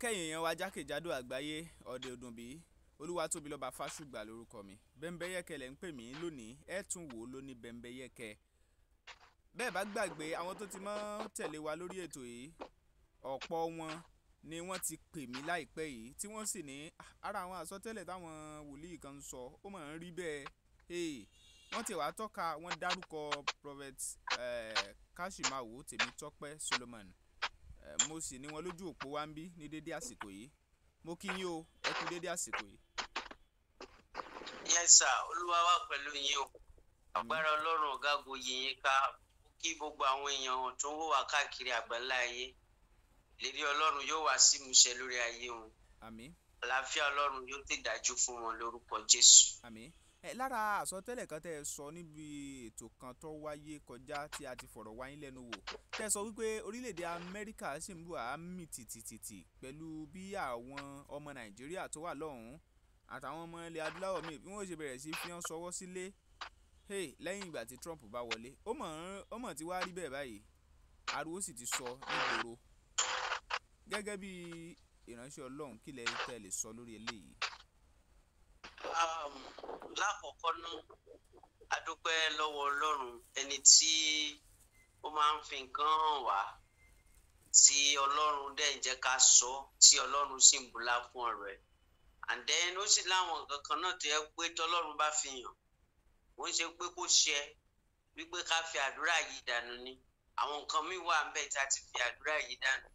kẹ́yìn èèyàn wa jákèjádò àgbáyé ọ̀dẹ òdùnbí Olúwatóbilọ́ba Fásùgbà lórúkọ mi. Bẹ́ńbẹ́yẹ́kẹ́ lẹ̀ ń pè mí lónìí, ẹ̀ tún wò ó lóní Bẹ́ńbẹ́yẹ́kẹ́. Bẹ́ẹ̀ bá gbàgbé àwọn tó ti mọ́ tẹ̀lé wa lórí ètò yìí, ọ̀pọ̀ wọn ni wọ́n ti pè mí láìpẹ́ yìí tí wọ́n sì ní ara àwọn àsọtẹ́lẹ̀ táwọn wòlíì kan ń sọ ó máa ń rí bẹ́ẹ̀. Wọ́n ti wá tọ́ka, wọ́n dárúkọ Prophet Kashimawo Tèmítọ́pẹ́ Solomon. Mo sì ní wọn lójú òpó wa ń bí ní dédé àsìkò yìí. Mo kí yín o, ẹ kú dédé àsìkò yìí. Yes sir, Olúwa wà pẹ̀lú yín o. Agbára Ọlọ́run ọ̀gágun yìnyín ká kí gbogbo àwọn èèyàn tó ń wò wá káàkiri àgbáńlá ayé. Ìlérí Ọlọ́run yóò wá sí ìmúṣẹ lórí ayé wọn. Àmín. Àlàáfíà Ọlọ́run yóò ti dájú fún wọn lórúkọ Jésù. Àmín. Lára àsọtẹ́lẹ̀ kan tẹ́ ẹ sọ níbi ètò kan tó wáyé kọjá tí a ti fọ̀rọ̀ wá yín lẹ́nu wò, tẹ́ ẹ sọ wípé orílẹ̀-èdè Amẹ́ríkà sì ń bù á mì tìtìtìtì pẹ̀lú bí àwọn ọmọ Nàìjíríà tó wà lọ́hùn-ún àtàwọn ọmọ ilẹ̀ adúláwọ̀ míì bí wọ́n ṣe bẹ̀rẹ̀ sí fi hàn sọwọ́ sílé lẹ́yìn ìgbà tí Trump bá wọlé. Ó mọ̀ tí wá rí bẹ́ẹ̀ báyìí, ariwo sì ti sọ nígboro. Gẹ́gẹ́ bí ìránṣẹ́ Ọlọ́run kí lẹ tẹ́ lè sọ lórí eléyìí? Lákọ̀ọ́kọ́ náà a dúpẹ́ lọ́wọ́ Ọlọ́run ẹni tí ó máa ń fi nǹkan hàn wá tí Ọlọ́run dẹ̀ ń jẹ́ ká sọ tí Ọlọ́run sì ń bùlá fún ọ̀rọ̀ ẹ̀. And then ó sì láwọn nǹkan kan náà tó yẹ pé tọ́lọ́run bá fi hàn ó ń ṣe pé kó ṣe wípé ká fi àdúrà yìí dànù ni. Àwọn nǹkan míì wà ńbẹ̀ tí a ti fi àdúrà yìí dànù.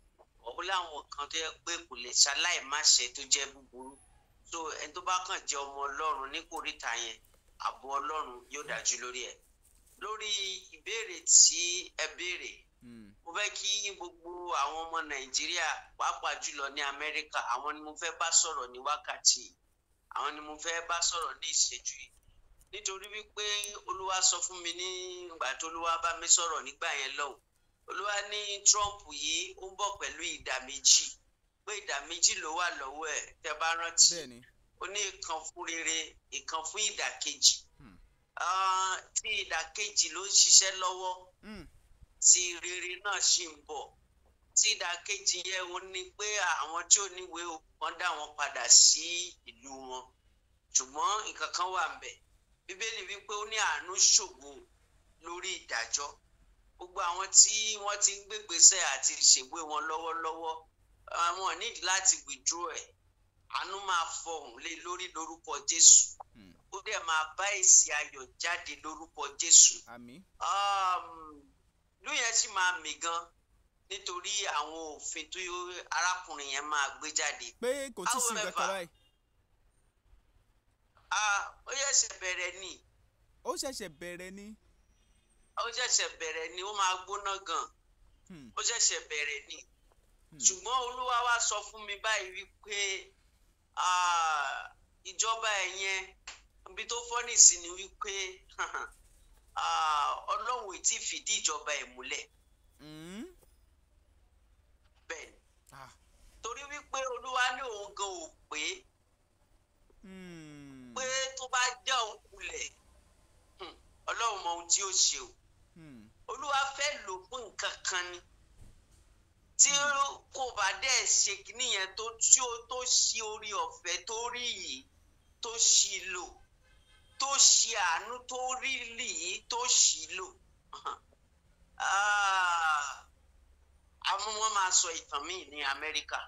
Ó láwọn nǹkan tó yẹ pé kò lè ṣaláì má ṣe tó jẹ́ búburú. So ẹni tó bá kàn jẹ́ ọmọ Ọlọ́run ní kòríta yẹn, ààbò Ọlọ́run yóò dájú lórí ẹ̀. Lórí ìbéèrè tí ẹ béèrè, mo fẹ́ kí gbogbo àwọn ọmọ Nàìjíríà pàápàá jùlọ ní Amẹ́ríkà, àwọn ni mo fẹ́ bá sọ̀rọ̀ ní wákàtí, àwọn ni mo fẹ́ bá sọ̀rọ̀ ní ìṣẹ́jú yìí. Nítorí wípé Olúwa sọ fún mi nígbà tó Olúwa bá mi sọ̀rọ̀ nígbà yẹn lọ́hùn. Olúwa ní Trump yìí ó ń bọ̀ pẹ̀lú ìdá méjì, pé ìdá méjì ló wà lọ́wọ́ ẹ̀ tẹ́ bá rántí. Ó ní ìkan fún rere, ìkan fún ìdàkejì. Tí ìdàkejì ló ń ṣiṣẹ́ lọ́wọ́, tí rere náà ṣì ń bọ̀. Tí ìdàkejì yẹn ó ní pé àwọn tí ò níwèé wọn dá wọn padà sí ìlú wọn. Ṣùgbọ́n nǹkan kan wà ńbẹ̀. Bíbélì wípé ó ní àánú ṣògo lórí ìdájọ́. Gbogbo àwọn tí wọ́n ti ń gbégbèsè àti ṣègbè wọn lọ́wọ́lọ́wọ́, àwọn nídìí láti withdraw ẹ̀. Àánú máa fọhùn lé lórí lórúkọ Jésù. Ó dẹ̀ máa bá èsì ayọ̀ jáde lórúkọ Jésù. Àmín. Ìlú yẹn sì máa mì gan nítorí àwọn òfin tó arákùnrin yẹn máa gbé jáde. Pé kò tí ì sí nǹkan kan báyìí. Ó ṣẹ̀ṣẹ̀ bẹ̀rẹ̀ ni. Ó ṣẹ̀ṣẹ̀ bẹ̀rẹ̀ ni. Ó ṣẹ̀ṣẹ̀ bẹ̀rẹ̀ ni, ó máa gbóná gan. Ó ṣẹ̀ṣẹ̀ bẹ̀rẹ̀ ni. Ṣùgbọ́n Olúwa wá sọ fún mi báyìí wípé ìjọba ẹ̀yẹn ibi tó fọ́nì sí ni wípé Ọlọ́run ì tí fìdí ìjọba ẹ̀ múlẹ̀. Bẹ́ẹ̀ ni. Torí wípé Olúwa ní òun gan ò pé tó bá jẹ́ òun kulẹ̀ Ọlọ́run mọ ohun tí ó ṣe o. Olúwa fẹ́ lò fún nǹkan kan ni. Tí kò bá dẹ̀ ṣe kíní yẹn tó ṣí orí ọ̀fẹ́ tó rí yìí tó ṣí lò, tó ṣí àánú tó rí yìí tó ṣí lò. Àwọn wọn máa sọ ìtàn míì ní Amẹ́ríkà.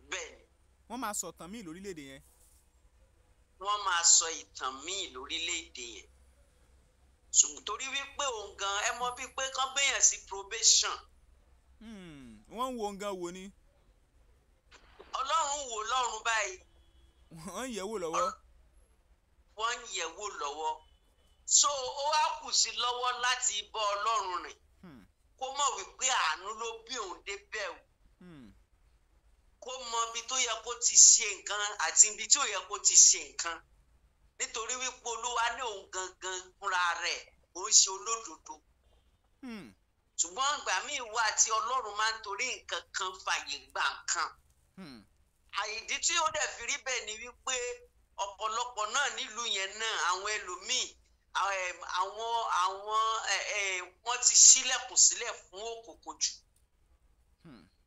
Bẹ́ẹ̀ ni. Wọ́n máa sọ ìtàn míì lórílẹ̀‐èdè yẹn. Wọ́n máa sọ ìtàn míì lórílẹ̀‐èdè yẹn. Torí wípé òun gan ẹ mọ̀ bíi pé kán gbéyàn sí probation. Wọ́n ń wo nǹkan wo ni. Ọlọ́run wò lọ́run báyìí. Wọ́n ń yẹ̀ wò lọ́wọ́. Wọ́n ń yẹ̀ wò lọ́wọ́. So ó wá kù sí lọ́wọ́ láti bọ́ Ọlọ́run rìn. Kó mọ̀ wípé àánú ló bí òun débẹ̀ o. Kó mọ ibi tó yẹ kó ti ṣe nǹkan àti ibi tí ò yẹ kó ti ṣe nǹkan. Nítorí wípé Olúwa ní òun gangan fúnra rẹ̀ ó ń ṣe olódodo. Ṣùgbọ́n ìgbà míì wà tí Ọlọ́run máa ń torí nǹkan kan fàyè gbà nǹkan. Àìdí tí ó dẹ̀ fi rí bẹ́ẹ̀ ni wípé ọ̀pọ̀lọpọ̀ náà nílùú yẹn náà àwọn ẹlòmíì wọ́n ti ṣílẹ̀kùn sílẹ̀ fún òkùnkùn jù.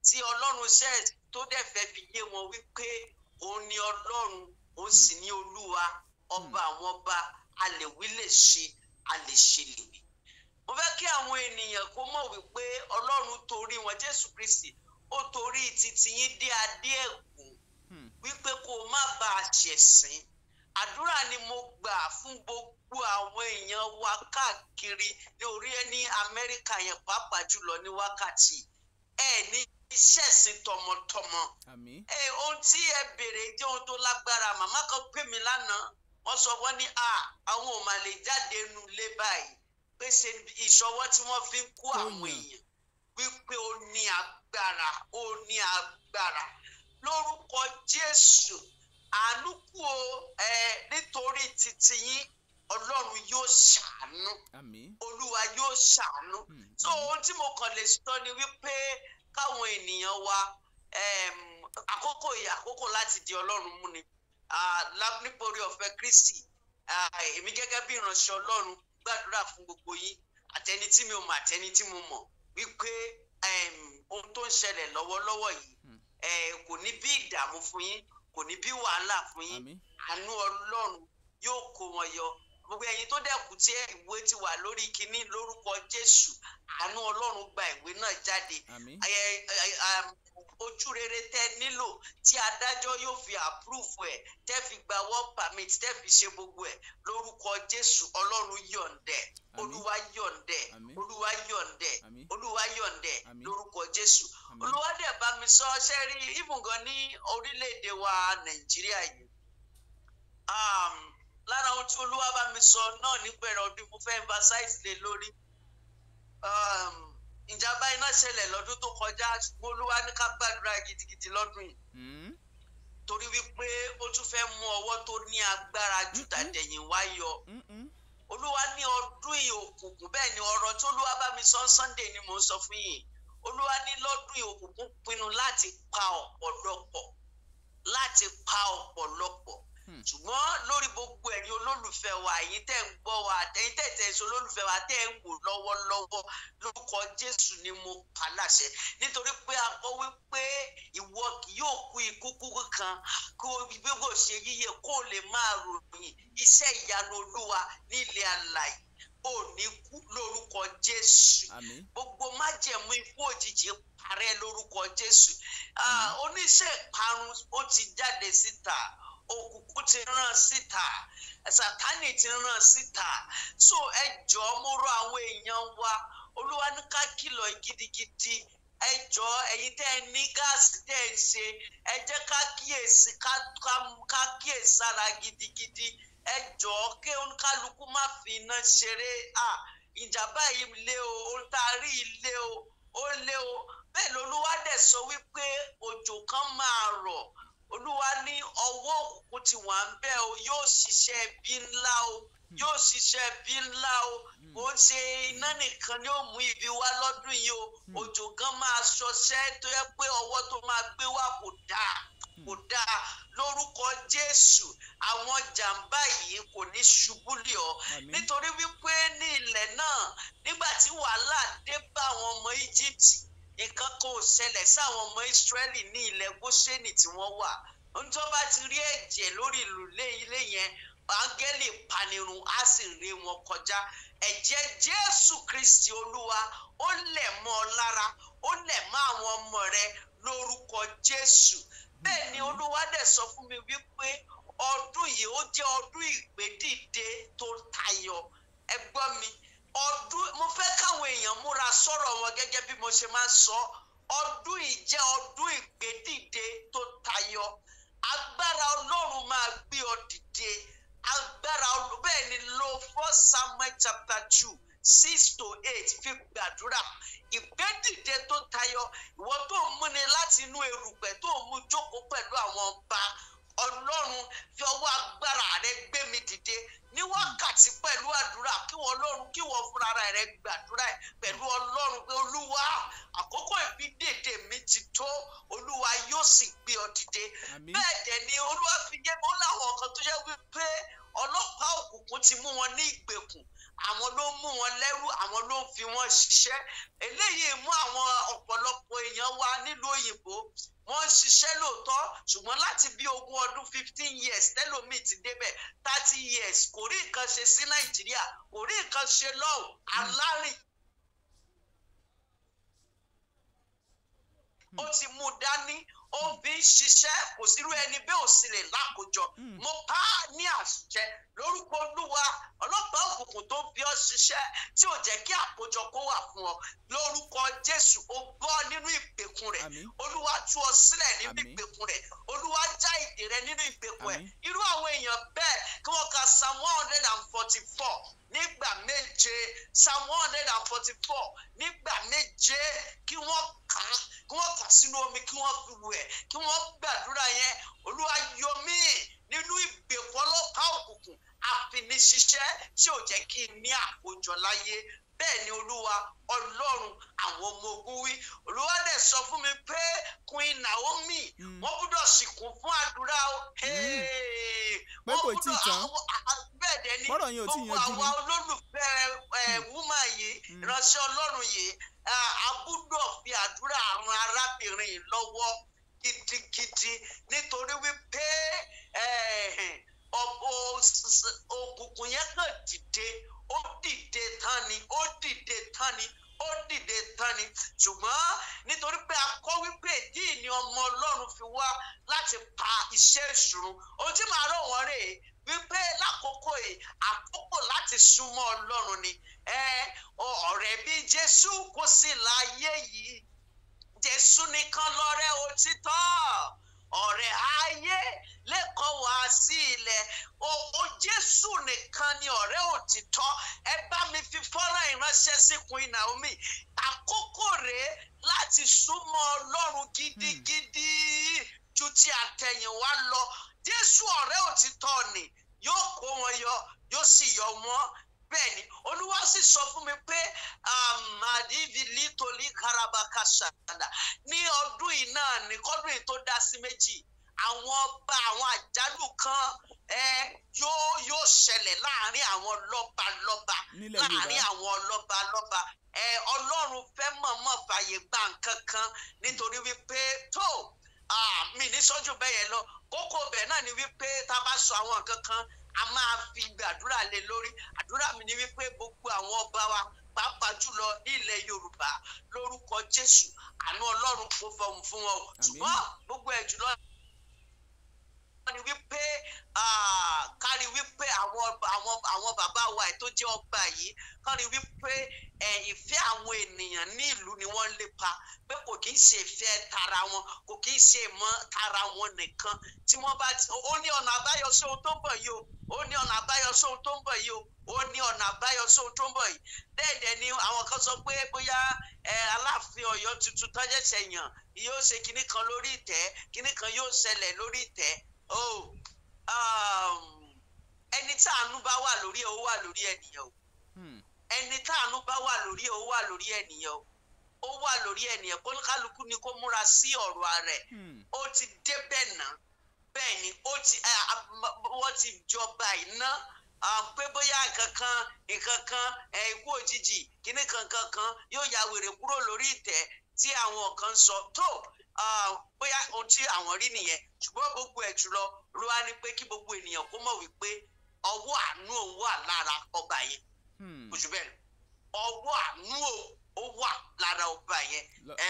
tí Ọlọ́run ṣe tó dẹ̀ fẹ́ fi yé wọn wípé òun ni Ọlọ́run òun sì ní Olúwa ọba àwọn ọba, a lè wí lè ṣe, a lè ṣe lè wí. Mo fẹ́ kí àwọn ènìyàn kó mọ̀ wípé Ọlọ́run torí wọn, Jésù Kristi ó torí titi yín dé adé ẹ̀gún wípé kó má bàa ṣẹ̀sín. Àdúrà ni mo gbà fún gbogbo àwọn èèyàn wa káàkiri ní orí ní Amẹ́ríkà yẹn pàápàá jùlọ ní wákàtí ní ṣẹ̀sín tọmọtọmọ. Ohun tí ẹ béèrè jẹ́ ohun tó lágbára. Màmá kan pè mí lánàá, wọ́n sọ wọ́n ní àwọn ò mà lè jáde nu ilé báyìí pé ṣe ìṣọwọ́ tí wọ́n fi ń kó àwọn èèyàn wípé ó ní agbára, ó ní agbára. Lórúkọ Jésù, àánú kú o, nítorí titi yín Ọlọ́run yóò ṣàánú, Olúwa yóò ṣàánú. So ohun tí mo kàn lè sọ ni wípé káwọn ènìyàn wa àkókò láti di Ọlọ́run mú ni. Nítorí ọ̀fẹ́ Kristi, èmi gẹ́gẹ́ bí ìránṣẹ́ Ọlọ́run gbàdúrà fún gbogbo yín, àtẹni tí mi ò mọ̀ àtẹni tí mo mọ̀, wípé ohun tó ń ṣẹlẹ̀ lọ́wọ́lọ́wọ́ yìí kò ní bí ìdààmú fún yín, kò ní bí wàhálà fún yín. Àánú Ọlọ́run yóò kó wọn yọ. Gbogbo ẹ̀yin tó dẹ̀kù tí ìwé ti wà lórí kinní, lórúkọ Jésù, àánú Ọlọ́run gba ìwé náà jáde. Ojú rere tẹ́ nílò tí adájọ́ yóò fi approve ẹ̀, tẹ́ fi gba work permit, tẹ́ fi ṣe gbogbo ẹ̀, lórúkọ Jésù Ọlọ́run yọ̀ǹdẹ̀, Olúwa yọ̀ǹdẹ̀, Olúwa yọ̀ǹdẹ̀, Olúwa yọ̀ǹdẹ̀, lórúkọ Jésù. Olúwa dẹ̀ bá mi sọ ṣe rí ìmùgàn ní orílẹ̀-èdè wa Nàìjíríà yìí. Lára ohun tí Olúwa bá mi sọ náà nípẹ̀rẹ̀ ọdún mo fẹ́ emphasize lé lórí. Ìjàmbá iná ṣẹlẹ̀ lọ́dún tó kọjá, ṣùgbọ́n Olúwa ní ká gbàdúrà gidigidi lọ́dún yìí. Torí wípé ó tún fẹ́ mú ọwọ́ tó ní agbára jù tàtẹ̀yìn wá yọ. Olúwa ní ọdún yìí òkùnkùn, bẹ́ẹ̀ ni ọ̀rọ̀ tí Olúwa bá mi sọ Sunday ni mò ń sọ fún yín. Olúwa ní lọ́dún yìí òkùnkùn pinnu láti pa ọ̀pọ̀lọpọ̀, láti pa ọ̀pọ̀lọpọ̀. Ṣùgbọ́n lórí gbogbo ẹ̀yin olólùfẹ́ wa, ẹ̀yin tẹ́ ń gbọ́ wa, ẹ̀yin tẹ́ tẹ́ ṣe olólùfẹ́ wa tẹ́ ń wò lọ́wọ́lọ́wọ́, lórúkọ Jésù ni mo pa láṣẹ. Nítorí pé a kọ wípé ìwọ kì yóò kú ikú kúkú kan kó gbogbo ṣe yíyẹ kó lè máa ròyìn iṣẹ́ ìyanu Olúwa nílẹ̀ alààyè. Ò ní kú lórúkọ Jésù. Gbogbo májẹ̀mú ikú òjijì parẹ́ lórúkọ Jésù. Oníṣẹ́ ìparun ó ti jáde síta, òkùnkùn ti rán síta, Sátánì ti rán síta. So ẹ jọ̀ọ́ mo rọ̀ àwọn èèyàn wa, Olúwa ní ká kìlọ̀ gidigidi. Ẹ jọ̀ọ́ ẹ̀yin tẹ́ ẹ ní gáàsì tẹ́ ẹ ṣe, ẹ jẹ́ ká kíyèsí, ká kíyèsára gidigidi. Ẹ jọ̀ọ́ kí oníkálukú má fi iná ṣeré. Ìjàmbá yìí lé o, ohun tá a rí ilé o, ó lé o. Bẹ́ẹ̀ l'Olúwa dẹ̀ sọ wípé òjò kan máa rọ̀. Olúwa ní ọwọ́ òkùnkùn tí wà ń bẹ̀ o, yóò ṣiṣẹ́ bí ńlá o, yóò ṣiṣẹ́ bí ńlá o. Kò ń ṣe iná nìkan ni ó mú ibi wá lọ́dún yìí o. Òjò gan máa ṣọṣẹ́ tó yẹ pé ọwọ́ tó máa gbé wá kò dáa, kò dáa. Lórúkọ Jésù, àwọn jàǹbá yìí kò ní ṣubú lé ọ. Nítorí wípé ní ilẹ̀ náà, nígbà tí wàhálà dé bá àwọn ọmọ Íjíbítì, nǹkan kò ṣẹlẹ̀ sáwọn ọmọ Ísírẹ́lì ní ilẹ̀ Góṣẹ́nì tí wọ́n wà. Ǹjọ́ bá ti rí ẹ̀jẹ̀ lórí ìlú ilé yẹn, áńgẹ́lì panirun á sì ré wọn kọjá. Ẹ̀jẹ̀ Jésù Kristi Olúwa ó lẹ̀ mọ́ ọ lára, ó lẹ̀ mọ́ àwọn ọmọ rẹ lórúkọ Jésù. Bẹ́ẹ̀ ni Olúwa dẹ̀ sọ fún mi wípé ọdún yìí ó jẹ́ ọdún ìgbédìde tó tayọ. Ẹ gbọ́ mi, mo fẹ́ káwọn èèyàn múra sọ̀rọ̀ wọn gẹ́gẹ́ bí mo ṣe máa ń sọ. Ọdún yìí jẹ́ ọdún ìgbédìde tó tayọ. Agbára Ọlọ́run máa gbé ọ dìde. Agbára Ọlọ́run, bẹ́ẹ̀ ni lo 1 Samuel chapter 2 6 to 8 fi gbàdúrà. Ìgbédìde tó tayọ, ìwọ tó ń múni láti inú erùpẹ̀ tó ń mú jókòó pẹ̀lú àwọn ọba. Ọlọ́run fi ọwọ́ agbára rẹ gbé mi dìde ní wákàtí pẹ̀lú àdúrà. Kí wọ́n Ọlọ́run, kí wọ́n fúnra rẹ gbàdúrà pẹ̀lú Ọlọ́run pé Olúwa, àkókò ìgbédìde mi ti tó, Olúwa yóò sì gbé ọ dìde. Bẹ́ẹ̀ dẹ̀ ni Olúwa fi yé mi, ó láwọn kan tó yẹ wípé ọlọ́pàá òkùnkùn ti mú wọn ní ìgbèkùn, àwọn ló mú wọn lẹ́rú, àwọn ló ń fi wọn ṣiṣẹ́. Eléyìí mú àwọn ọ̀pọ̀lọpọ̀ èèyàn wa nílùú òyìnbó wọ́n ń ṣiṣẹ́ lóòótọ́ ṣùgbọ́n láti bí 20 ọdún 15 years tẹ́lòmíì ti débẹ̀ 30 years kò rí nǹkan ṣe sí Nàìjíríà kò rí nǹkan ṣe lọ́hùn alárìn ó ti mú dání ó fi ń ṣiṣẹ́ kò sírú ẹni bẹ́ẹ̀ ò sì lè lákòjọ mo pa á ní àṣẹ lórúkọ Olúwa ọlọ́pàá òkùnkùn tó fi ọ́ ṣiṣẹ́ tí ò jẹ́ kí àkójọ kó wà fún ọ lórúkọ Jésù ó bọ́ nínú ìgbèkùn rẹ̀ Olúwa tú ọ sílẹ̀ nínú ìgbèkùn rẹ̀ Olúwa já ìdè rẹ̀ nínú ìgbèkùn ẹ̀ irú àwọn èèyàn bẹ́ẹ̀ kí wọ́n ka Psalm 144 nígbà méje Psalm 144 nígbà méje kí wọ́n kà sínú omi kí wọ́n fi wẹ̀ kí wọ́n gbàdúrà yẹn Olúwa yọ mí nínú ìgbèkùn ọlọ́pàá òkùnkùn àfiniṣiṣẹ́ tí ò jẹ́ kí n ní àkójọ láyé bẹ́ẹ̀ ni Olúwa Ọlọ́run àwọn ọmọ ogun wí Olúwa dẹ̀ sọ fún mi pé Queen Naomi wọ́n gbọ́dọ̀ sìnkún fún àdúrà o pé kò tí ì tán bẹ́ẹ̀ dẹ̀ ni gbogbo àwa olólùfẹ́ wúmà yìí ìránṣẹ́ Ọlọ́run yìí a gbọ́dọ̀ fi àdúrà àwọn arábìnrin lọ́wọ́ gidigidi nítorí wípé òkùnkùn yẹn kàn dìde ó dìde tán ni ṣùgbọ́n nítorí pé a kọ́ wípé ìdí ni ọmọ Ọlọ́run fi wá láti pa iṣẹ́ ìṣòro ohun tí màá rọ̀ wọ́n rèé wípé lákòókò yìí àkókò láti súnmọ́ Ọlọ́run ni ọ̀rẹ́ bí Jésù kò sí láyé yìí Jésù nìkan lọ̀rẹ́ òtítọ́ ọ̀rẹ́ ayé lẹ́kọ̀ọ́ wá sí ilẹ̀ o Jésù nìkan ni ọ̀rẹ́ òtítọ́ ẹ bá mi fi fọ́nrán ìránṣẹ́ sí Queen Naomi àkókò rèé láti súnmọ́ Ọlọ́run gidigidi ju ti àtẹ̀yìnwá lọ Jésù ọ̀rẹ́ òtítọ́ ni yóò kó wọn yọ yóò sì yọ wọn bẹ́ẹ̀ ni Olúwa sì sọ fún mi pé àmàdíbìlì tòlí karabakasada ní ọdún yìí náà ní kọ́dún yìí tó dá sí méjì àwọn àjálù kan yóò ṣẹlẹ̀ láàrin àwọn lọ́balọ́ba láàrin àwọn lọ́balọ́ba Ọlọ́run fẹ́ mọ̀ọ́mọ̀ fàyè gba nǹkan kan nítorí wípé tó mi ní sọ́jú bẹ́ẹ̀ yẹn lọ kókó bẹ́ẹ̀ náà ni wípé tá a bá sọ àwọn nǹkan kan a máa fi gbàdúrà lé lórí àdúrà mi ni wípé gbogbo àwọn ọba wa pàápàá jùlọ ní ilẹ̀ Yorùbá lórúkọ Jésù àánú Ọlọ́run kò fọhùn fún wọn o ṣùgbọ́n gbogbo ẹ̀ jùlọ ni wípé kárí wípé àwọn bàbá wa tó jẹ́ ọba yìí kárí wípé ìfẹ́ àwọn ènìyàn ní ìlú ni wọ́n lépa pé kò kí ń ṣe ìfẹ́ tara wọn kò kí ń ṣe ìmọ̀ tara wọn nìkan tí wọ́n bá ó ní ọ̀nà àbáyọ sí ohun tó ń bọ̀ yìí o ó ní ọ̀nà àbáyọ sí ohun tó ń bọ̀ yìí o ó ní ọ̀nà àbáyọ sí ohun tó ń bọ̀ yìí dẹ́ẹ̀dẹ́ ni àwọn kan sọ pé bóyá Aláàfin Ọ̀yọ́ tuntun tọ́jẹ́sẹ̀ yàn yóò ṣe kinní kan lórí ìtẹ́ kinní kan yóò ṣẹlẹ̀ lórí ìtẹ́ ẹni tí àánú bá wà lórí ẹ ó wà lórí ènìyàn o ẹni tí àánú bá wà lórí ẹ ó wà lórí ènìyàn o ó wà lórí ènìyàn kó kálukú ni kó múra sí ọ̀rọ̀ rẹ̀ ó ti débẹ̀ náà bẹ́ẹ̀ ni wọ́n ti jọba iná pé bóyá nǹkan kan ikú òjijì kíní kankan yóò ya wèrè kúrò lórí ìtẹ́ tí àwọn kan sọ tó bóyá ohun tí àwọn rí nìyẹn ṣùgbọ́n gbogbo ẹ̀ jùlọ ló wá ní pé kí gbogbo ènìyàn kó mọ̀ wípé ọwọ́ àánú òun wà lára ọba yẹn kò jù bẹ́ẹ̀ ọwọ́ àánú ó wà lára ọba yẹn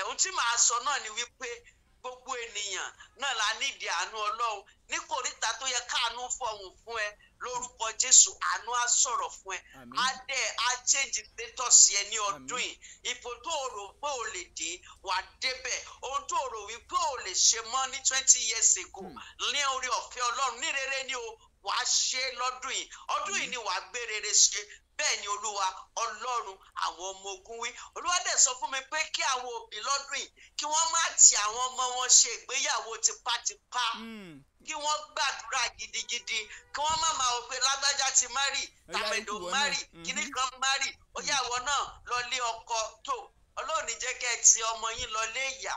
ohun tí màá sọ náà ni wípé gbogbo ènìyàn náà la nídìí àánú Ọlọ́run ní kòríta tó yẹ káàánú fọhùn fún ẹ lórúkọ Jésù àánú á sọ̀rọ̀ fún ẹ á change status yẹn ní ọdún yìí ipò tó rò pé o lè dé wà débẹ̀ ohun tó rò wípé o lè ṣe mọ́ ní 20 years ago ní orí ọ̀fẹ́ Ọlọ́run ní rere ni o wà á ṣe lọ́dún yìí ọdún yìí ni wà á gbé rere ṣe bẹ́ẹ̀ ni Olúwa Ọlọ́run àwọn ọmọ ogun wí Olúwa dẹ̀ sọ fún mi pé kí àwọn òbí lọ́dún yìí kí wọ́n má ti àwọn ọmọ wọn ṣe ìgbéyàwó tipátipá kí wọ́n gbàdúrà gidigidi kí wọ́n má máa wò pé lágbájá ti márì tàmẹ̀dò márì kíní kan márì ó yá ìwọ náà lọ lé ọkọ tó Ọlọ́run ní jẹ́ kẹ́ ẹ ti ọmọ yín lọ lé ìyà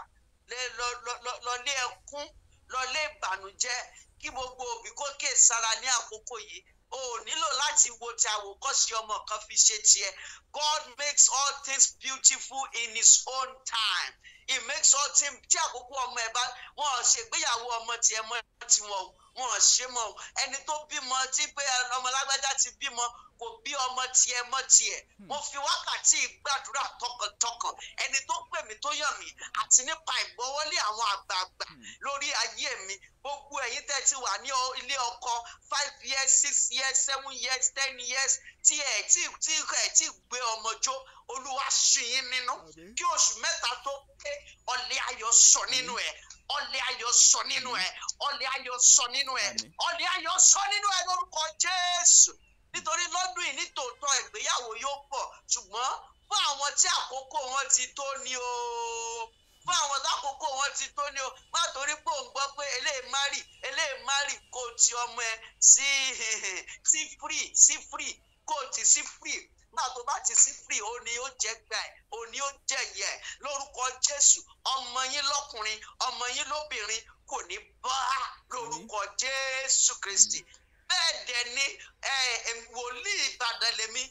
lọ lé ẹkún lọ lé ìbànújẹ́ kí gbogbo òbí kó kíyèsára ní àkókò yìí o ò nílò láti wo ti àwòkọ́ṣe ọmọ kan fi ṣe tiẹ̀. God makes all things beautiful in his own time. He makes all things tí àkókò ọmọ ẹ bá wọn ò ṣègbéyàwó ọmọ tiẹ̀ mọ́ tiwọn wọn ò ṣe mọ́ ẹni tó bímọ tí pé ọmọ lágbájá ti bímọ kò bí ọmọ tiẹ̀ mọ́ tiẹ̀. Mo fi wákàtí gbàdúrà tọkàntọkàn ẹni tó pè mí tó yàn mí àti nípa ìgbọ́wọ́lé àwọn àgbààgbà lórí ayé mi. Gbogbo ẹ̀yin tẹ́ ti wà ní ilé ọkọ 5 years 6 years 7 years 10 years tí ẹ̀ tí gbé ọmọ jó Olúwa ṣí yín nínú kí oṣù mẹ́ta tó pé ọlẹ̀ ayọ̀ sọ nínú ẹ̀ ọlẹ̀ ayọ̀ sọ nínú ẹ̀ ọlẹ̀ ayọ̀ sọ nínú ẹ̀ ọlẹ̀ ayọ̀ sọ nínú ẹ̀ lórúkọ Jésù. Nítorí lọ́dún yìí nítòótọ́ ìgbéyàwó yóò pọ̀ ṣùgbọ́n fún àwọn tí àkókò wọn ti tó ni o fún àwọn lákòókò wọn ti tó ni o má torí pé òun gbọ́ pé eléyìí márì kò ti ọmọ ẹ sí free kò ti sí free náà tó bá ti sí free ó ní ó jẹ gbà ẹ ó ní ó jẹ yẹ lórúkọ Jésù ọmọ yín lọ́kùnrin ọmọ yín lóbìnrin kò ní bá lórúkọ Jésù Kristi. Bẹ́ẹ̀ dẹ̀ ni wòlíì Ìbàdàn lèmi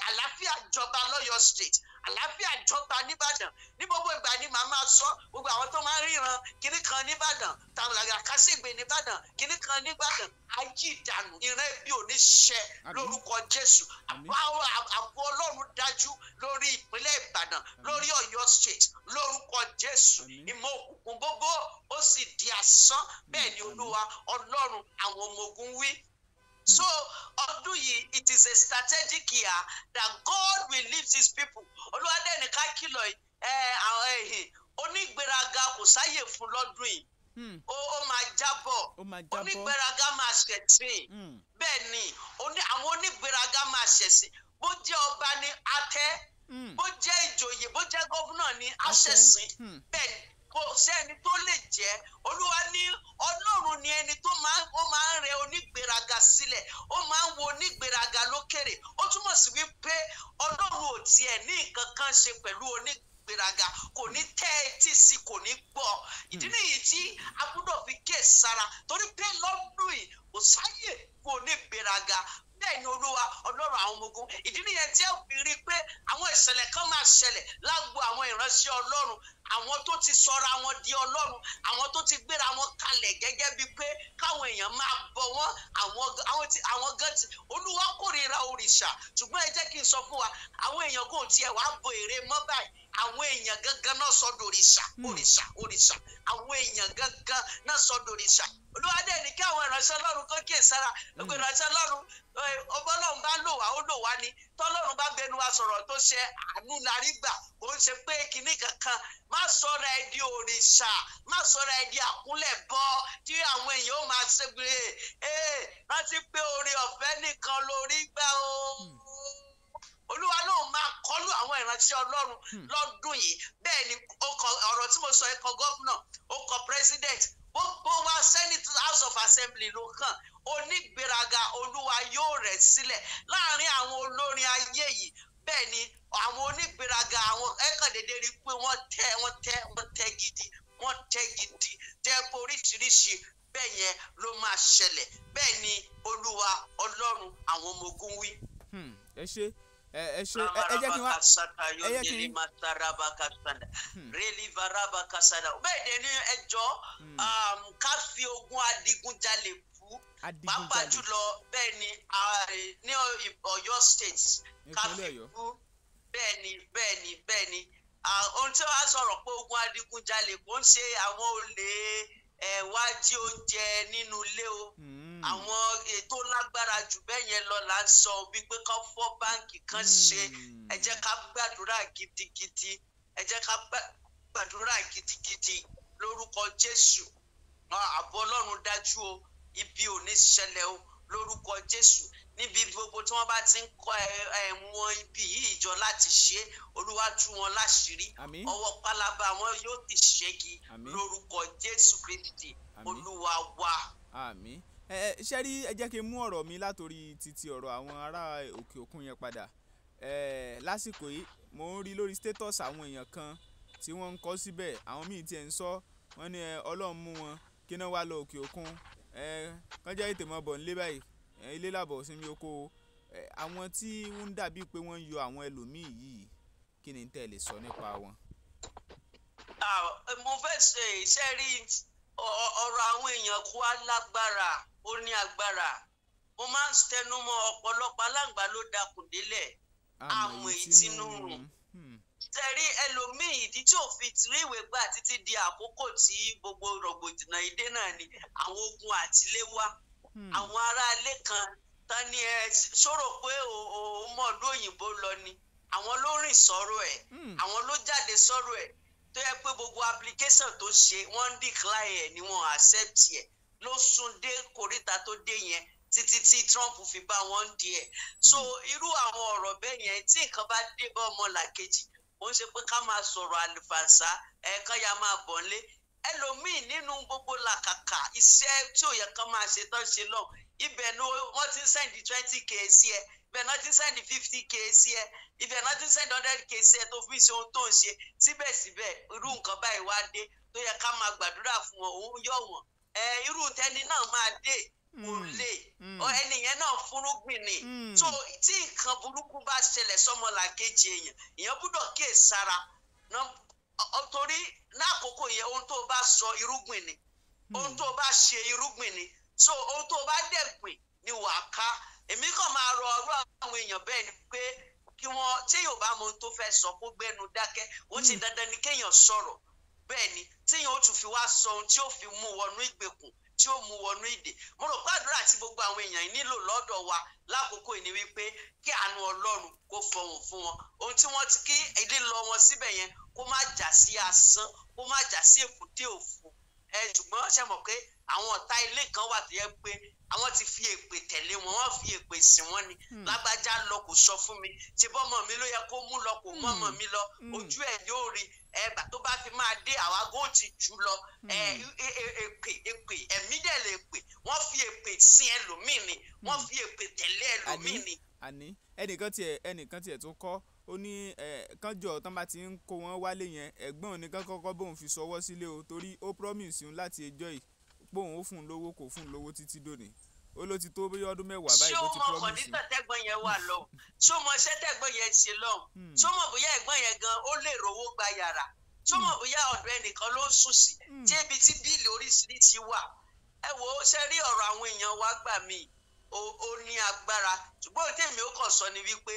àlàáfíà jọba lọ́yọ̀ state àlàáfíà jọba nìbàdàn ní gbogbo ìgbà ni màá máa sọ gbogbo àwọn tó máa ń ríran kíní kan nìbàdàn tàbí kásìgbè nìbàdàn kíní kan nìbàdàn ayé ìdànù ìran ẹbí ò ní ṣẹ lórúkọ Jésù àbò Ọlọ́run dájú lórí ìpínlẹ̀ Ìbàdàn lórí Ọ̀yọ́ state lórúkọ Jésù ìmọ̀ òkùnkùn gbogbo ó sì di asán bẹ́ẹ̀ ni Olúwa Ọlọ́run àwọn ọmọ ogun wí. So ọdún yìí it is a strategic year that God will lift his people. Olúwadẹ́ni ká kìlọ̀ àwọn onígbéraga kò sáyè fún lọ́dún yìí. Ó máa jábọ̀ onígbéraga máa ṣẹ̀sìn bẹ́ẹ̀ ni àwọn onígbéraga máa ṣẹ̀sìn bó jẹ́ ọba ní atẹ́ bó jẹ́ ìjòyè bó jẹ́ gómìnà ní àṣẹ̀sìn bẹ́ẹ̀ ni kò sẹ́ni tó lè jẹ́ Olúwa ní Ọlọ́run ni ẹni tó máa ń rẹ onígbéraga sílẹ̀ ó máa ń wo onígbéraga lókèrè ó túmọ̀ sí wípé Ọlọ́run ò tiẹ̀ ní nǹkan kan ṣe pẹ̀lú onígbéraga kò ní tẹ́ etí sí kò ní gbọ́ ìdí nìyí tí a gbọ́dọ̀ fi kíyèsára torí pé lọ́dún yìí kò sáyè fún onígbéraga bẹ́ẹ̀ ni Olúwa Ọlọ́run àwọn ọmọ ogun ìdí nìyẹn tí ẹ fi rí i pé àwọn ìṣẹ̀lẹ̀ kan máa ṣẹlẹ̀ lágbo àwọn ìránṣẹ́ Ọlọ́run àwọn tó ti sọra wọn di Ọlọ́run àwọn tó ti gbéra wọn kalẹ̀ gẹ́gẹ́ bíi pé káwọn èèyàn máa bọ wọn àwọn gan ti Olúwa kórìíra òrìṣà ṣùgbọ́n ẹ jẹ́ kí n sọ fún wa àwọn èèyàn kò tiẹ̀ wá bo ère mọ́ báyìí àwọn èèyàn gangan náà sọ dòrìṣà òrìṣà àwọn èèyàn gangan náà sọ dòrìṣà Olúwa dẹ̀ ní kí àwọn ìránṣẹ́ Ọlọ́run kó kíyèsára gbogbo ìránṣẹ́ Ọlọ́run Ọlọ́run bá lò wá ó lò wá ni tọ́lọ́run bá bẹnu wa sọ̀rọ̀ tó ṣe àánú larí gbà kò ń ṣe pé kinní kankan má sọ̀rọ̀ ẹ di òrìṣà má sọ̀rọ̀ ẹ di àkúnlẹ̀bọ tí àwọn èèyàn ó máa ṣègbè rántí pé oore ọ̀fẹ́ nìkan lórí gbà o. Olúwa lóun máa kọlù àwọn ìránṣẹ́ Ọlọ́run lọ́dún yìí bẹ́ẹ̀ ni ọ̀rọ̀ tí mo sọ ẹ̀kọ́ gọ́fúnà ó kọ president gbogbo wa Senate House of Assembly ló kàn onígbéraga Olúwa yóò rẹ̀ sílẹ̀ láàrin àwọn olórin ayé yìí bẹ́ẹ̀ ni àwọn onígbéraga àwọn ẹ̀kàndédé rí pé wọ́n tẹ́ gidi tẹ́ oríṣiríṣi bẹ́ẹ̀ yẹn ló máa ṣẹlẹ̀ bẹ́ẹ̀ ni Olúwa Ọlọ́run àwọn ọmọ ogun wí. ẹ ṣe ẹ jẹ́ kí wá ẹ jẹ́ kí bẹ́ẹ̀ dẹ̀ ní ẹjọ́ ká fi ogun adigunjalè bú pàápàá jùlọ bẹ́ẹ̀ ni ní Ọ̀yọ́ state ká fi bú bẹ́ẹ̀ ni ohun tí wàá sọ̀rọ̀ pé ogun adigunjalè kò ń ṣe àwọn olè wá jí oúnjẹ nínú ilé o àwọn ètò lágbára jù bẹ́ẹ̀ yẹn lọ là ń sọ wípé kán fọ́ báǹkì kan ṣe ẹ jẹ́ ká gbàdúrà gidigidi ẹ jẹ́ ká gbàdúrà gidigidi lórúkọ Jésù ààbò Ọlọ́run dájú o ibi ò ní ṣẹlẹ̀ o lórúkọ Jésù níbi gbogbo tí wọ́n bá ti ń kọ́ ẹ̀wọ̀n ibi yìí jọ láti ṣe Olúwa tú wọn láṣìírí ọwọ́ pálábá wọn yóò ti ṣẹ́gi lórúkọ Jésù Kristi Olúwa wa. Àmín. Ṣé rí ẹ jẹ́ kí n mú ọ̀rọ̀ mi látòrí títí ọ̀rọ̀ àwọn ará òkè òkun yẹn padà lásìkò yìí mo ń rí lórí status àwọn èèyàn kan tí wọ́n ń kọ síbẹ̀ àwọn míì tiẹ̀ ń sọ wọ́n ní Ọlọ́run mú wọn kí náà wá lọ òkè òkun kán jẹ́ ètè mọ́ bọ̀ nílé báyìí ilé làbọ̀ sinmi oko àwọn tí ń dàbí pé wọ́n ń yọ àwọn ẹlòmíì yìí kí ni tẹ́ lè sọ nípa wọn. mo fẹ́ ṣe iṣẹ́ rí ọ̀rọ̀ àwọn èèyàn kó lágbára ó ní agbára mo máa ń tẹnu mọ́ ọ̀pọ̀lọpọ̀ aláǹgbá ló dakùn délẹ̀ àmọ́ ìtinú rùn tẹ̀rí ẹlòmíì ìdí tí ò fi rí ìwé gbà títí di àkókò tí gbogbo rògbòdìyàn ìdè náà ni àwọn ogun àtiléwá àwọn aráalé kan tán ni ẹ sọ̀rọ̀ pé òun mọ̀ lóyìnbó lọ ni àwọn ló rìn sọ̀rọ̀ ẹ̀ àwọn ló jáde sọ̀rọ̀ ẹ̀ tó yẹ pé gbogbo application tó ṣe wọ́n ń decline ẹ̀ ni wọ́n accept ẹ̀ ló sún dé kòríta tó dé yẹn títí tí Trump fi bá wọn di ẹ̀ so irú àwọn ọ̀rọ̀ bẹ́ẹ̀ yẹn tí nǹkan bá dé bá ọmọlàkejì ó ń ṣe pé ká máa sọ̀rọ̀ àlùfànṣá ẹ̀ẹ̀kan ya máa bọ̀ nílé ẹlòmíì nínú gbogbo làkàkà iṣẹ́ tí ò yẹ kán máa ṣe tán ṣe lọ ibẹ̀ ni wọ́n ti ń sẹ́ndì 20k sí ẹ ibẹ̀ náà ti ń sẹ́ndì 50k sí ẹ ibẹ̀ náà ti ń sẹ́ndì 100k sí ẹ tó fi ṣe ohun tó ń ṣe síbẹ̀síbẹ̀ irú nǹkan báyìí wá dé tó yẹ ká máa gbàdúrà fún wọn òun yọ̀ wọ́n irú tẹni náà máa dé kò lè ẹnìyẹn náà fúnrúgbìn ni so tí nǹkan burúkú bá ṣẹlẹ̀ sọ́mọlàkejì èèyàn gbọ́dọ̀ kíyèsára torí lákòókò yẹn ohun tó bá sọ irúgbìn ni ohun tó bá ṣe irúgbìn ni so ohun tó bá dẹ̀ gbìn ni wàá ká èmi kàn máa rọ ọ̀rọ̀ àwọn èèyàn bẹ́ẹ̀ ni pé kí wọ́n tí yóò bá mọ ohun tó fẹ́ sọ kó gbẹ́nu dákẹ́ ó ti dandan ni kéèyàn sọ̀rọ̀ bẹ́ẹ̀ ni tíyàn ó tún fi wá sọ ohun tí ó fi mú wọnú ìgbèkùn tí ó mú wọnú ìdè mo rò pé àdúrà tí gbogbo àwọn èèyàn yìí nílò lọ́dọ̀ wa lákòókò yìí ni wípé kí àánú Ọlọ́run kó fọhùn fún wọn ohun tí wọ́n ti kí ìdí lọ wọn síbẹ̀ yẹn kó má jà sí asán kó má jà sí èkúté òfo ṣùgbọ́n ṣe mọ̀ pé àwọn ọ̀tá ilé kan wà tó yẹ pé àwọn ti fi èpè tẹ̀lé wọn wọ́n fi èpè sìn wọ́n ni lágbájá lọ kò sọ fún mi ṣe bọ́mọ mi ló yẹ kó mú lọ kò mọ́ ọmọ mi lọ ojú ẹ̀ yóò rí ẹgbà tó bá fi máa dé àwa gò ti jù lọ èpè ẹ̀mí dẹ̀ lè pè wọ́n fi èpè sin ẹlòmíì ni wọ́n fi èpè tẹ̀lé ẹlòmíì ni. àní ẹnìkan tiẹ̀ tún kọ́ ó ní kánjọ tán bá ti ń kó wọn wálé yẹn ẹ̀gbọ́n òní kan kọ́kọ́ bóun fi sọwọ́ sílé o torí ó promise òun láti ẹjọ́ yìí póun ó fún un lówó kò fún un lówó títí dòní ó ló ti tó bí ọdún mẹ́wàá báyìí tó ti promise. ṣé o mọ kọ̀dítà tẹ́gbọ́n yẹn wà lọ ṣé o mọ iṣẹ́ tẹ́gbọ́n yẹn ṣe lọ ṣé o mọ bóyá ẹ̀gbọ́n yẹn gan ó lè rówó gba yàrá ṣé o mọ bóyá ọ̀dọ̀ ẹnìkan ló ń sùn sí tí ibi tí bíìlì oríṣiríṣi wà ẹ wo ṣe rí ọ̀rọ̀ àwọn èèyàn wá gbà mí ó ní agbára ṣùgbọ́n tèmi ó kàn sọ ni wípé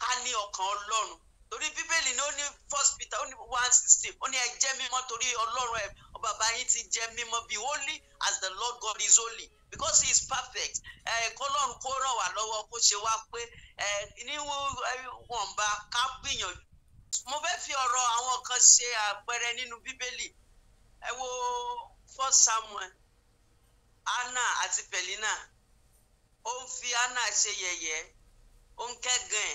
ká ní ọkàn Ọlọ́run torí bíbélì ní ó ní 1 Peter ó ní 1:16 ó ní ẹ jẹ́ mímọ́ torí Ọlọ́run ẹ bàbá yín ti jẹ́ mímọ́ be holy as the Lord God is holy because he is perfect kọ́lọ́run kó ràn wá lọ́wọ́ kó ṣe wá pé níwọ̀nba ká gbìyànjú. mo fẹ́ fi ọ̀rọ̀ àwọn kan ṣe àpẹẹrẹ nínú bíbélì ẹ wo 1 Samuel Anna àti Pẹ̀línà ó ń fi Anna ṣe yẹ̀yẹ́ ó ń kẹ́gàn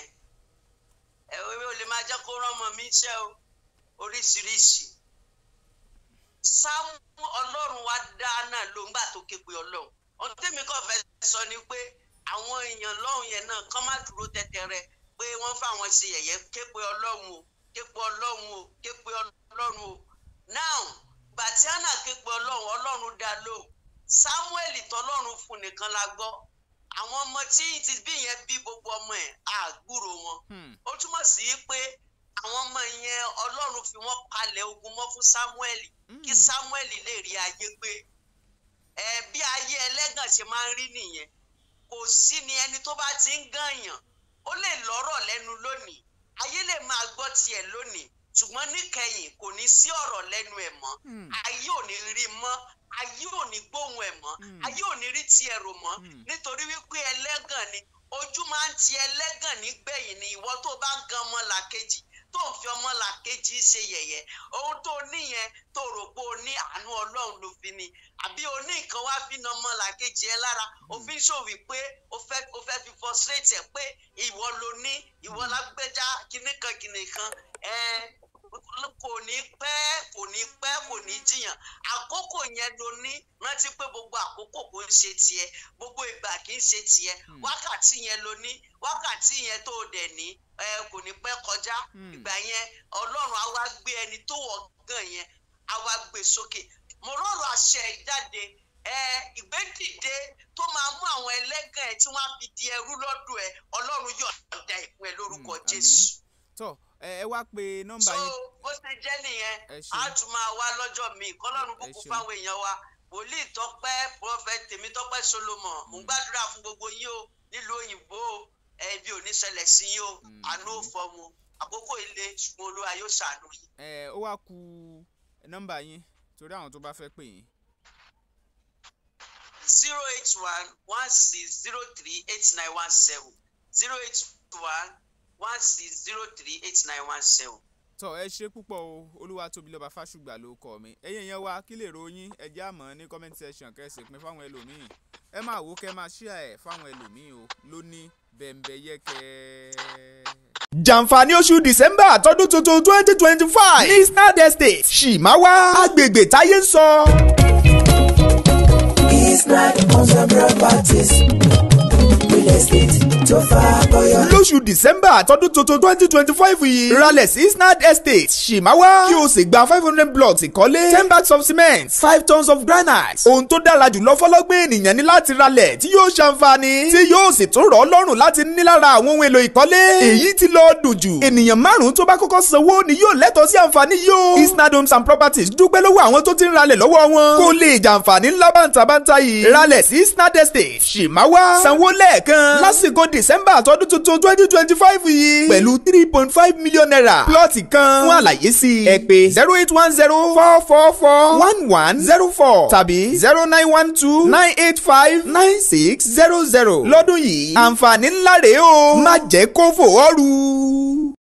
ẹ̀ ò lè máa jẹ́ kó rọ́mọ mi iṣẹ́ o oríṣiríṣi sáwọn Ọlọ́run wá dá Anna ló ń gbà tó ké pe Ọlọ́run ohun tèmi kàn fẹ́ sọ ni pé àwọn èèyàn lọ́hùn yẹn náà kán má dúró tẹ́tẹ́rẹ́ pé wọ́n fáwọn ṣe yẹ̀yẹ́ ké pe Ọlọ́run o ké pe Ọlọ́run o ké pe Ọlọ́run o now bàtí Anna ké pe Ọlọ́run Ọlọ́run dá lóhùn Samuel tọ́lọ́run fún nìkan la gbọ́ àwọn ọmọ tí ti bí yẹn bí gbogbo ọmọ ẹ̀ àgbúrò wọn ó túmọ̀ sí pé àwọn ọmọ yẹn Ọlọ́run fi wọ́n palẹ̀ ogun mọ́ fún Samuel kí Samuel lè rí ayé gbé bí ayé ẹlẹ́gàn ṣe máa ń rí nìyẹn kò sí ni ẹni tó bá ti ń gànyàn ó lè lọ́rọ̀ lẹ́nu lónìí ayé lè máa gbọ́ tiẹ̀ lónìí ṣùgbọ́n níkẹyìn kò ní sí ọ̀rọ̀ lẹ́nu ẹ̀ mọ́ ayé ò ní rí mọ́ ayé ò ní gbóhùn ẹ̀ mọ́ ayé ò ní rí tiẹ̀ rò mọ́ nítorí wípé ẹlẹ́gàn ni ojú máa ń ti ẹlẹ́gàn nígbẹ̀yìn ni ìwọ tó bá gan ọmọlàkejì tó ń fi ọmọlàkejì ṣe yẹ̀yẹ́ ohun tó níyẹn tó rò pé o ní àánú Ọlọ́run ló fi ni àbí o ní nǹkan wá fi na ọmọlàkejì ẹ lára òfin ṣòwì pé o fẹ́ fi frustrate ẹ pé ìwọ ló ní ìwọ lágbẹ́já kìnìkan kò ní pẹ́ kò ní jiyàn àkókò yẹn ló ní rántí pé gbogbo àkókò kò ń ṣe tiẹ̀ gbogbo ìgbà kì í ṣe tiẹ̀ wákàtí yẹn ló ní wákàtí yẹn tó dẹ̀ ní kò ní pẹ́ kọjá ìgbà yẹn Ọlọ́run á wá gbé ẹni tó wọ̀ gàn yẹn á wá gbé sókè mo rọrùn àṣẹ ìjáde ìgbédìde tó máa mú àwọn ẹlẹ́gàn ẹ̀ tí wọ́n á fi di ẹrú lọ́dọ̀ ẹ̀ Ọlọ́run yọ̀ǹda ìpín ẹ̀ lórúkọ Jésù. tó ẹ wá pe nọ́mbà yín. so bó ṣe jẹ́ nìyẹn a tún máa wá lọ́jọ́ míì kọ́lọ́run bùkún fáwọn èèyàn wa wòlíì Tọ́pẹ́ prophet Tèmítọ́pẹ́ Solomon mo ń gbàdúrà fún gbogbo yín o nílùú òyìnbó ẹbí ò ní ṣẹlẹ̀ sí yín o àánú ò fọmu àkókò ilé ṣùgbọ́n Olúwa yóò ṣàánú yín. ó wá ku nọ́mbà yín torí àwọn tó bá fẹ́ pè yín. 08116038917 08116038917. tọ ẹ ṣe púpọ̀ o Olúwatóbilọ́ba Fásùgbà ló kọ mi ẹ̀yin yẹn wá kí lè ròyìn ẹ jẹ́ àmọ́ ní comment section kẹ́sì pín fáwọn ẹlòmíì ẹ máa wò kẹ́ máa share ẹ̀ fáwọn ẹlòmíì o lóní Bembeyeke. jàǹfààní oṣù December tọdún tuntun 2025 ní Isnad Estate Shimawa agbègbè táyé ń sọ. Isnad Homes Properties real estate tó fà bọ́yọ̀. lóṣù December tọdún tuntun 2025 yìí ralẹ̀ sí Isnad Estate Shimawa kí o sì gba 500 blocks ìkọ́lé 10 bags of cement 5 tons of granite. ohun tó dára jùlọ fọlọ́gbìn ènìyàn ní láti ralẹ̀ tí yóò ṣàǹfààní tí yóò sì tún rọ̀ ọ́ lọ́rùn láti ní lára àwọn ohun èlò ìkọ́lé. èyí ti lọ dùn jù ènìyàn márùn-ún tó bá kọ́kọ́ sanwó ni yóò lẹ́tọ̀ọ́ sí àǹfààní yìí o. Isnad Homes and Properties dúpẹ́ lọ́wọ́ àwọn tó ti ń ralẹ̀ lọ́wọ́ wọn kó lè jàǹfààní ńlá bàǹtàbàǹtà yìí. ralẹ̀ sí Isnad Estate Shimawa sanwó lẹ́ẹ̀kan lásìkò December tọdún tuntun 2025 yìí pẹ̀lú 3.5 million naira plọ́ọ̀tì kan. fún àlàyé sí ẹ pè 08104441104 tàbí 0912985960. lọ́dún yìí àǹfààní ńlá rèé o má jẹ́ kó fò ọ́ rú.